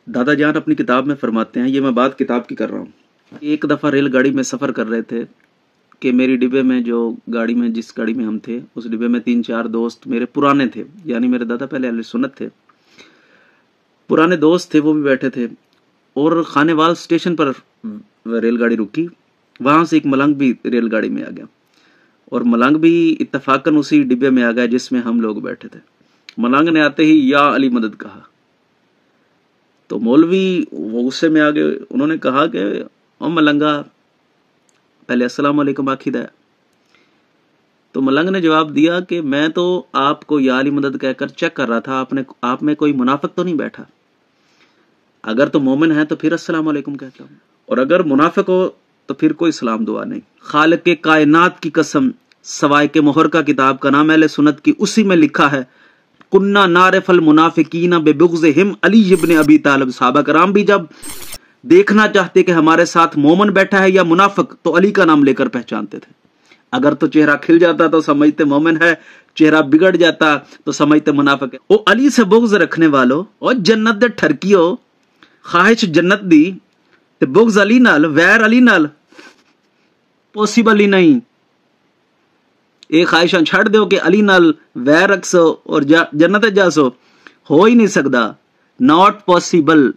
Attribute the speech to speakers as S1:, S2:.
S1: دادا جان اپنی کتاب میں فرماتے ہیں، یہ میں بات کتاب کی کر رہا ہوں، ایک دفعہ ریل گاڑی میں سفر کر رہے تھے کہ میری ڈبے میں جس گاڑی میں ہم تھے اس ڈبے میں 3-4 دوست میرے پرانے تھے، یعنی میرے دادا پہلے اہل سنت تھے، پرانے دوست تھے، وہ بھی بیٹھے تھے اور خانے وال اسٹیشن پر ریل گاڑی رکی، وہاں سے ایک ملنگ بھی ریل گاڑی میں آ گیا اور ملنگ بھی اتفاقاً اسی ڈبے میں آ گیا جس میں ہم لوگ بیٹھے تھے۔ ملنگ نے آتے ہی یا علی مدد کہا تو مولوی وہ غصے میں آ گئے، انہوں نے کہا کہ او ملنگا پہلے السلام علیکم آخی دا۔ تو ملنگ نے جواب دیا کہ میں تو آپ کو یا علی مدد کہہ کر چیک کر رہا تھا، آپ میں کوئی منافق تو نہیں بیٹھا، اگر تو مومن ہے تو پھر السلام علیکم کہتا ہوں، اور اگر منافق ہو تو پھر کوئی سلام دعا نہیں۔ خالق کائنات کی قسم، سوائے کے مہر کا کتاب کا نام اہل سنت کی، اسی میں لکھا ہے کننا نعرف المنافقین ببغضہم علی ابن ابی طالب۔ صحابہ کرام بھی جب دیکھنا چاہتے کہ ہمارے ساتھ مومن بیٹھا ہے یا منافق تو علی کا نام لے کر پہچانتے تھے، اگر تو چہرہ کھل جاتا تو سمجھتے مومن ہے، چہرہ بگڑ جاتا تو سمجھتے منافق ہے۔ او علی سے بغض رکھنے والو، او جنت دے ٹھرکیو، خواہش جنت دی تے بغض علی نال، ویر علی نال پوسیبل ہی نہیں۔ یہ خواہشاں چھڑ دیو کہ علی نال ویر رکھسو اور جنت جاسو، ہو ہی نہیں سکتا، ناٹ پوسیبل۔